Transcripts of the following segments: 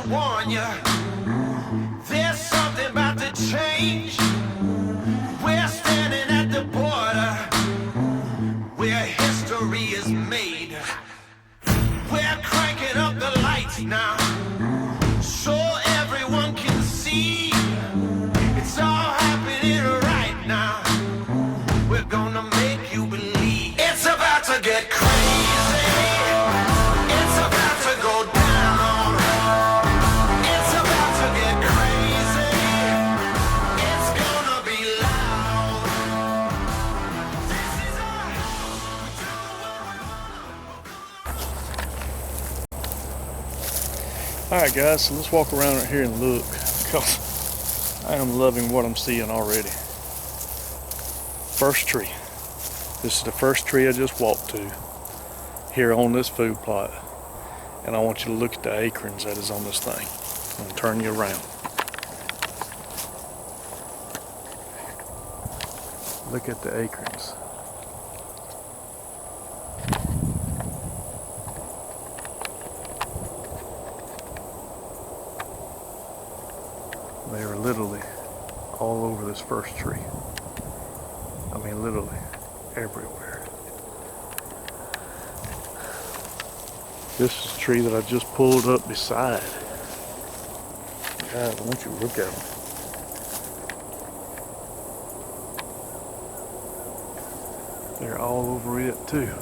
warn you, there's something about to change. We're standing at the border where history is made. We're cranking up the lights now so everyone can see. It's all happening right now. We're gonna make you believe. It's about to get crazy. It's about to go down. It's about to get crazy. It's gonna be loud. This is our house. Alright guys, so let's walk around right here and look, because I am loving what I'm seeing already. First tree. This is the first tree I just walked to here on this food plot. And I want you to look at the acorns that is on this thing. I'm going to turn you around. Look at the acorns. They are literally all over this first tree. I mean literally everywhere. This is a tree that I just pulled up beside. God, I want you to look at them. They're all over it too.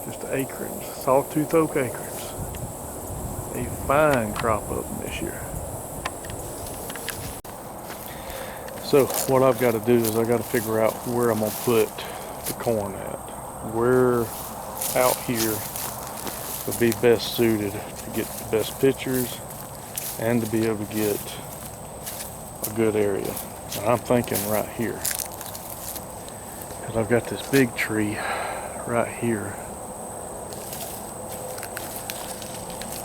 Just acorns, Saw Tooth Oak acorns. A fine crop of them this year. So what I've got to do is I got to figure out where I'm going to put the corn at. Where out here would be best suited to get the best pictures and to be able to get a good area. And I'm thinking right here, because I've got this big tree right here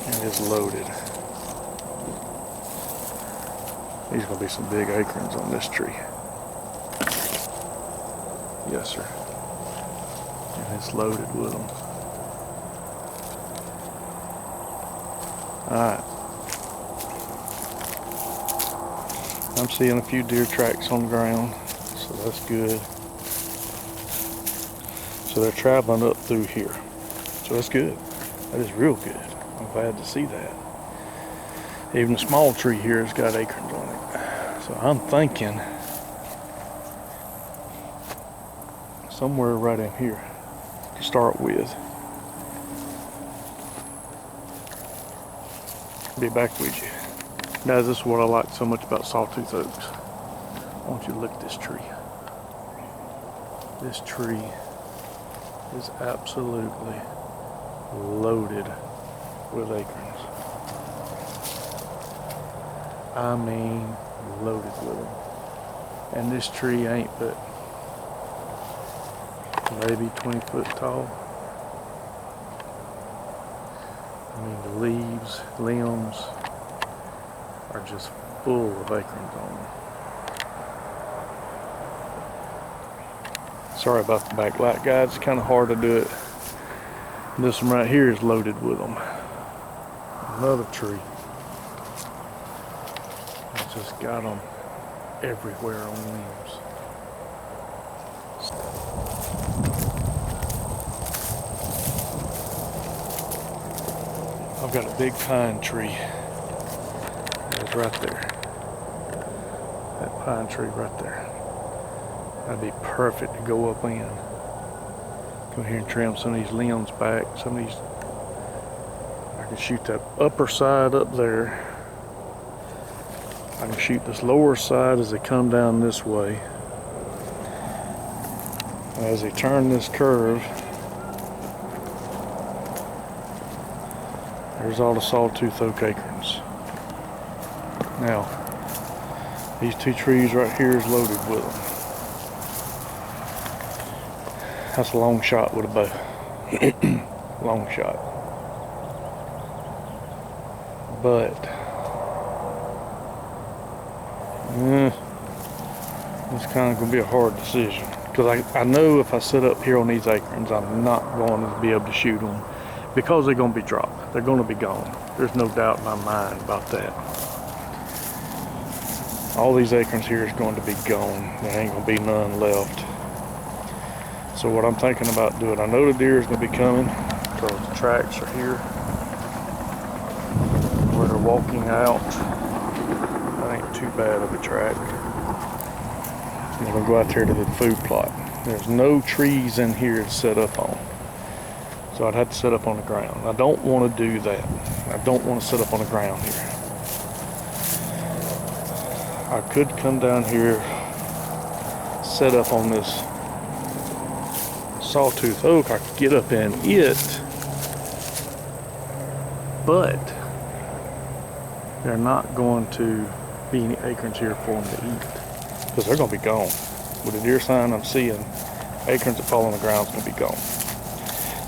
and it's loaded. These are going to be some big acorns on this tree. Yes, sir. And it's loaded with them. Alright. I'm seeing a few deer tracks on the ground, so that's good. So they're traveling up through here. So that's good. That is real good. I'm glad to see that. Even the small tree here has got acorns on it. So I'm thinking somewhere right in here to start with. Be back with you. Guys, this is what I like so much about Saw Tooth Oaks. I want you to look at this tree. This tree is absolutely loaded with acorns. I mean, loaded with them. And this tree ain't but maybe 20 foot tall. I mean, the leaves, limbs are just full of acorns on them. Sorry about the backlight, guys. It's kind of hard to do it. This one right here is loaded with them. Another tree. Just got them everywhere on limbs. I've got a big pine tree. It's right there. That pine tree right there. That'd be perfect to go up in. Come here and trim some of these limbs back. Some of these, I can shoot that upper side up there. I can shoot this lower side as they come down this way. And as they turn this curve, there's all the Saw Tooth Oak acorns. Now, these two trees right here is loaded with them. That's a long shot with a bow. Long shot. But it's kind of going to be a hard decision, because I know if I sit up here on these acorns, I'm not going to be able to shoot them because they're going to be dropped. They're going to be gone. There's no doubt in my mind about that. All these acorns here is going to be gone. There ain't going to be none left. So what I'm thinking about doing, I know the deer is going to be coming because the tracks are here where they're walking out. That ain't too bad of a track. I'm going to go out there to the food plot. There's no trees in here to set up on. So I'd have to set up on the ground. I don't want to do that. I don't want to set up on the ground here. I could come down here, set up on this Saw Tooth Oak. I could get up in it, but they're not going to be any acorns here for them to eat because they're going to be gone. With the deer sign I'm seeing, acorns that fall on the ground is going to be gone.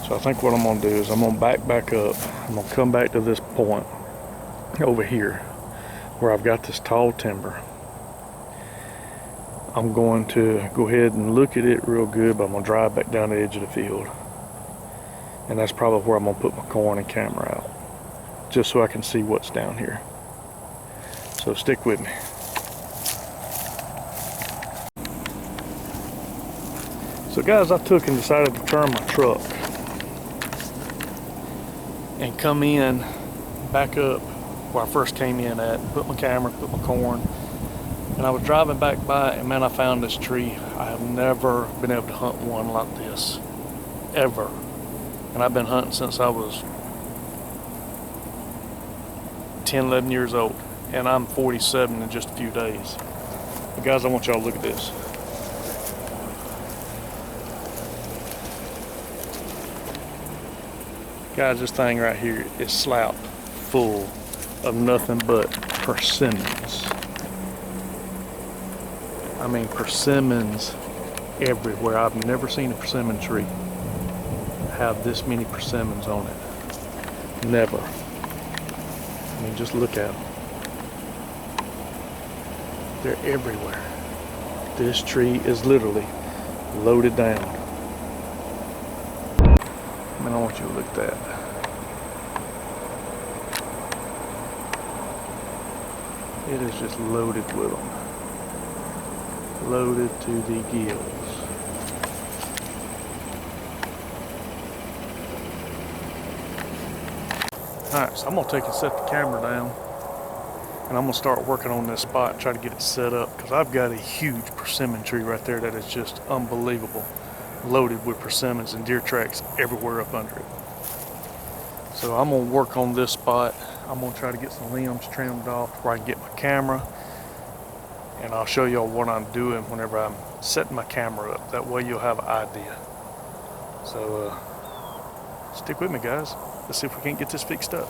So I think what I'm going to do is I'm going to back up. I'm going to come back to this point over here where I've got this tall timber. I'm going to go ahead and look at it real good, but I'm going to drive back down the edge of the field. And that's probably where I'm going to put my corn and camera out, just so I can see what's down here. So stick with me. So guys, I took and decided to turn my truck and come in back up where I first came in at, put my camera, put my corn, and I was driving back by, and man, I found this tree. I have never been able to hunt one like this, ever. And I've been hunting since I was 10, 11 years old, and I'm 47 in just a few days. But guys, I want y'all to look at this. Guys, this thing right here is slapped full of nothing but persimmons. I mean, persimmons everywhere. I've never seen a persimmon tree have this many persimmons on it. Never. I mean, just look at them. They're everywhere. This tree is literally loaded down. Man, I want you to look at that. It is just loaded with them. Loaded to the gills. Alright, so I'm going to take and set the camera down, and I'm going to start working on this spot and try to get it set up, because I've got a huge persimmon tree right there that is just unbelievable. Loaded with persimmons and deer tracks everywhere up under it. So I'm going to work on this spot. I'm going to try to get some limbs trimmed off where I can get my camera, and I'll show y'all what I'm doing whenever I'm setting my camera up. That way you'll have an idea. So stick with me, guys. Let's see if we can't get this fixed up.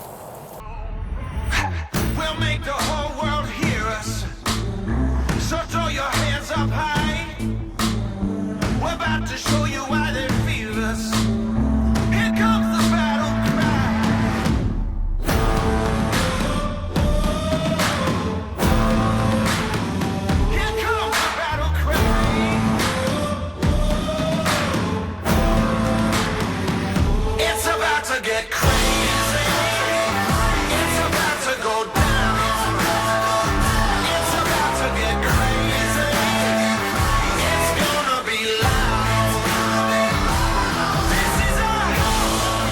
We'll make the whole world hear us. So throw your hands up high. We're about to show you why they fear us. Here comes the battle cry. Here comes the battle cry. It's about to get crazy. It's about to go down. It's about to get crazy. It's gonna be loud. This is our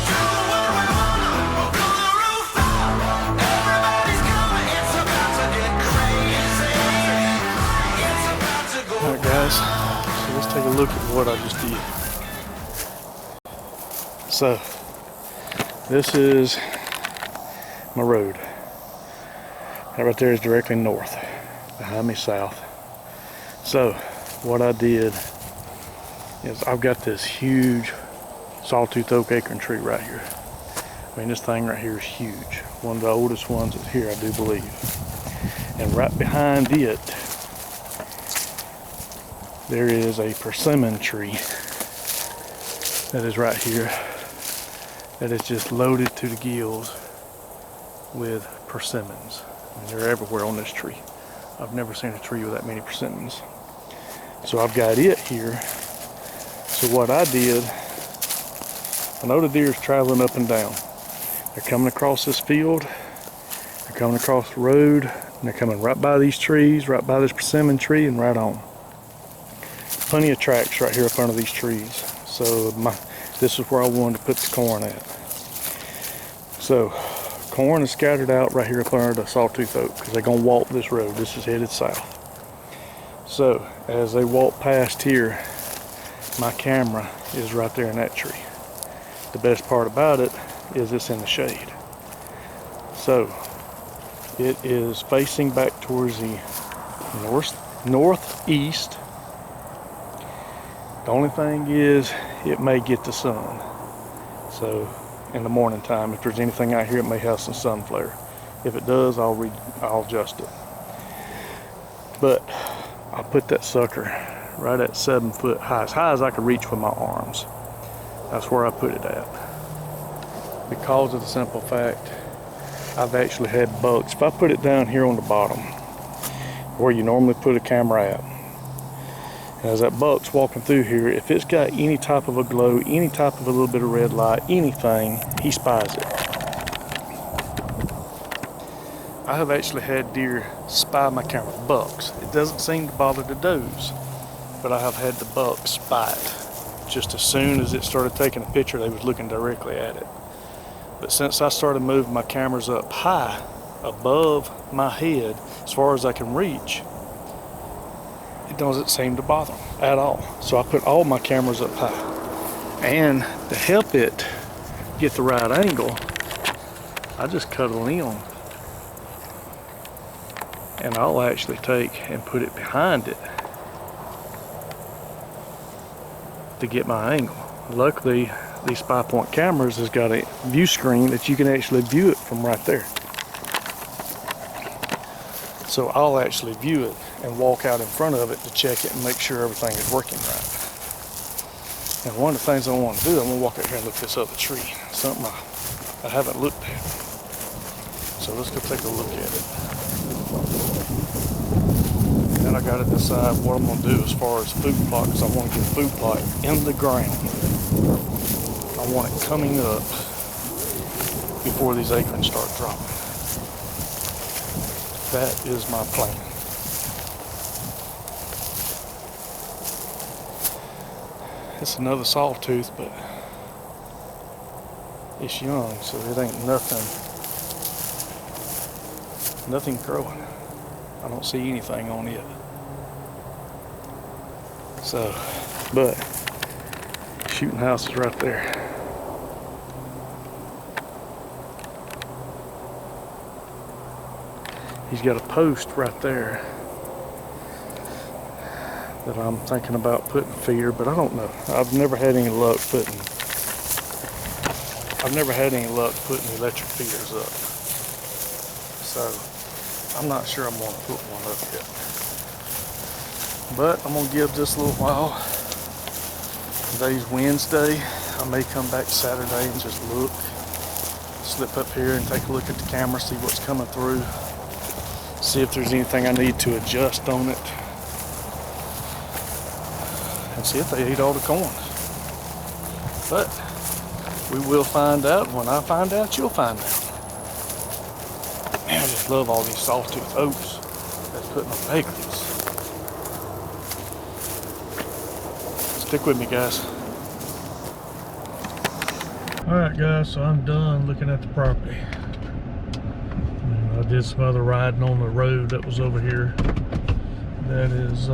do what we wanna. We'll go the roof out. Everybody's coming. It's about to get crazy. It's about to go Alright guys, so let's take a look at what I just did. So, this is my road. That right there is directly north. Behind me south. So, what I did is I've got this huge Saw Tooth Oak acorn tree right here. I mean, this thing right here is huge. One of the oldest ones that's here, I do believe. And right behind it, there is a persimmon tree that is right here. That is just loaded to the gills with persimmons. And they're everywhere on this tree. I've never seen a tree with that many persimmons. So I've got it here. So what I did I know the deer's traveling up and down. They're coming across this field, they're coming across the road, and they're coming right by these trees, right by this persimmon tree, and right on. Plenty of tracks right here up under these trees. So this is where I wanted to put the corn at. So corn is scattered out right here up under the Saw Tooth Oak because they're gonna walk this road. This is headed south. So as they walk past here, my camera is right there in that tree. The best part about it is it's in the shade. So it is facing back towards the northeast. The only thing is it may get the sun. So in the morning time, if there's anything out here, it may have some sun flare. If it does, I'll adjust it. But I put that sucker right at 7 foot high as I could reach with my arms. That's where I put it at. Because of the simple fact, I've actually had bucks. If I put it down here on the bottom, where you normally put a camera at, and as that buck's walking through here, if it's got any type of a glow, any type of a little bit of red light, anything, he spies it. I have actually had deer spy my camera, bucks. It doesn't seem to bother the does, but I have had the bucks spy it. Just as soon as it started taking a picture, they was looking directly at it. But since I started moving my cameras up high, above my head, as far as I can reach, it doesn't seem to bother them at all. So I put all my cameras up high. And to help it get the right angle, I just cuddle in. And I'll actually take and put it behind it to get my angle. Luckily, these SpyPoint cameras has got a view screen that you can actually view it from right there. So I'll actually view it and walk out in front of it to check it and make sure everything is working right. And one of the things I want to do, I'm going to walk out here and look at this other tree. Something I haven't looked at. So let's go take a look at it. Then I got to decide what I'm going to do as far as food plot, because I want to get a food plot in the ground. I want it coming up before these acorns start dropping. That is my plan. It's another sawtooth, but it's young, so it ain't nothing growing. I don't see anything on it. So, but shooting house is right there. He's got a post right there that I'm thinking about putting feeder, but I don't know. I've never had any luck putting electric feeders up. So I'm not sure I'm going to put one up yet. But I'm going to give this a little while. Today's Wednesday. I may come back Saturday and just look. Slip up here and take a look at the camera, see what's coming through. See if there's anything I need to adjust on it. And see if they ate all the corn. But we will find out. When I find out, you'll find out. Man, I just love all these sawtooth oaks that's putting on acorns. Stick with me, guys. Alright guys, so I'm done looking at the property. I did some other riding on the road that was over here. That is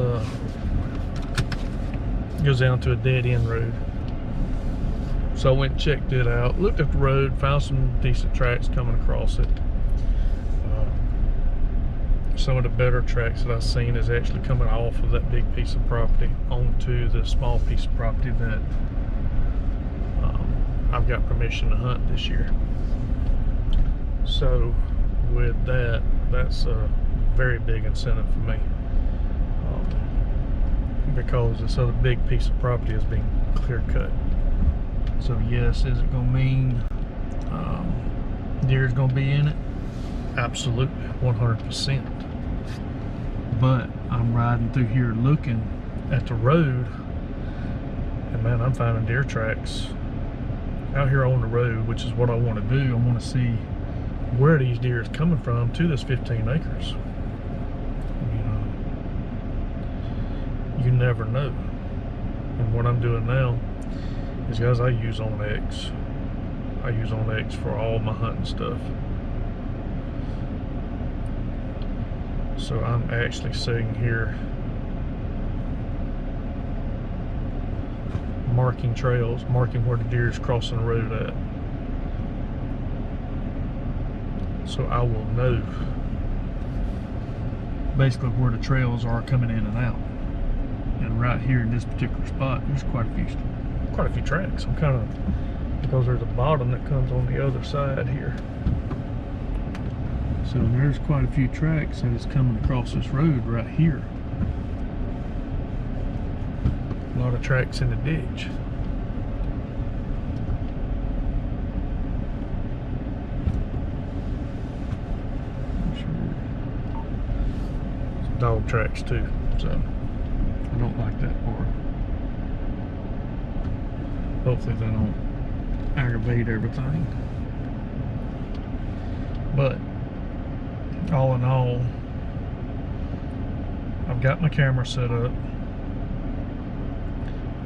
goes down to a dead-end road. So I went and checked it out, looked at the road, found some decent tracks coming across it. Some of the better tracks that I've seen is actually coming off of that big piece of property onto the small piece of property that I've got permission to hunt this year. So with that, that's a very big incentive for me, because this other big piece of property is being clear cut. So yes, is it going to mean deer is going to be in it? Absolutely, 100%. But I'm riding through here looking at the road, and man, I'm finding deer tracks out here on the road, which is what I want to do. I want to see where these deer is coming from to this 15 acres. You know, you never know. And what I'm doing now is, guys, I use OnX. I use OnX for all my hunting stuff. So I'm actually sitting here marking trails, marking where the deer is crossing the road at. So I will know basically where the trails are coming in and out. And right here in this particular spot, there's quite a few tracks. I'm kind of, because there's a bottom that comes on the other side here. So there's quite a few tracks that is coming across this road right here. A lot of tracks in the ditch. Some dog tracks too, so I don't like that part. Hopefully they don't aggravate everything. But all in all, I've got my camera set up.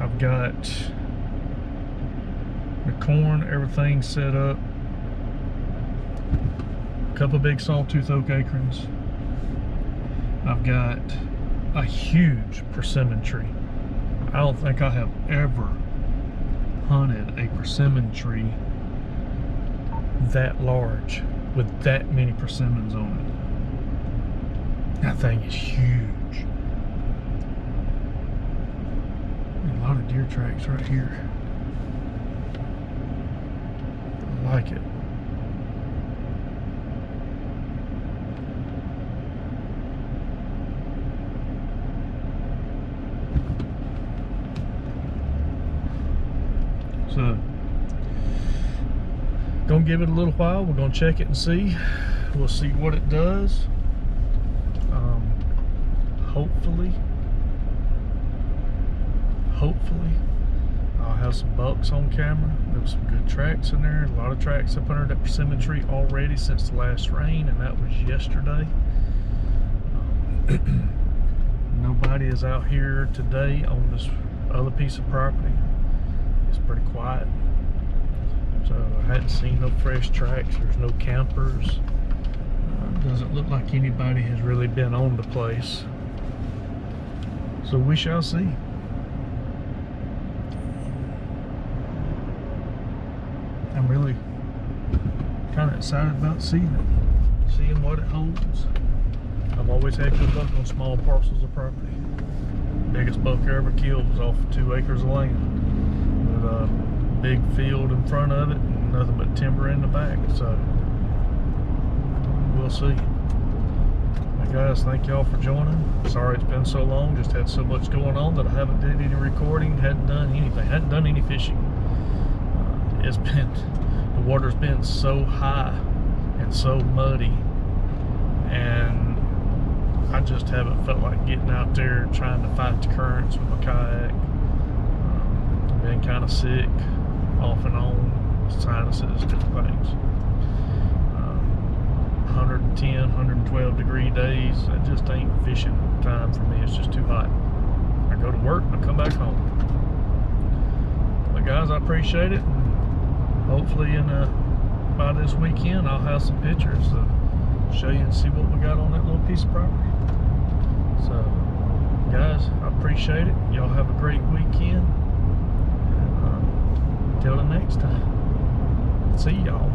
I've got the corn, everything set up. A couple of big Saw Tooth Acorns. I've got a huge persimmon tree. I don't think I have ever hunted a persimmon tree that large with that many persimmons on it. That thing is huge. A lot of deer tracks right here. I like it. So, gonna give it a little while. We're gonna check it and see. We'll see what it does. Hopefully I'll have some bucks on camera. There was some good tracks in there. A lot of tracks up under that persimmon tree already since the last rain, and that was yesterday. Nobody is out here today on this other piece of property. It's pretty quiet. So I hadn't seen no fresh tracks. There's no campers. Doesn't look like anybody has really been on the place. So we shall see. I'm really kind of excited about seeing what it holds. I've always had good luck on small parcels of property. Biggest buck I ever killed was off of 2 acres of land with a big field in front of it and nothing but timber in the back. So we'll see. Hey guys, thank y'all for joining. Sorry it's been so long. Just had so much going on that I haven't did any recording, hadn't done anything, hadn't done any fishing. It's been, the water's been so high and so muddy, and I just haven't felt like getting out there trying to fight the currents with my kayak. I've been kind of sick off and on, sinuses, different things. 110, 112 degree days, that just ain't fishing time for me. It's just too hot. I go to work and I come back home. But guys, I appreciate it. Hopefully by this weekend I'll have some pictures to show you and see what we got on that little piece of property. So guys, I appreciate it. Y'all have a great weekend. And, until the next time, see y'all.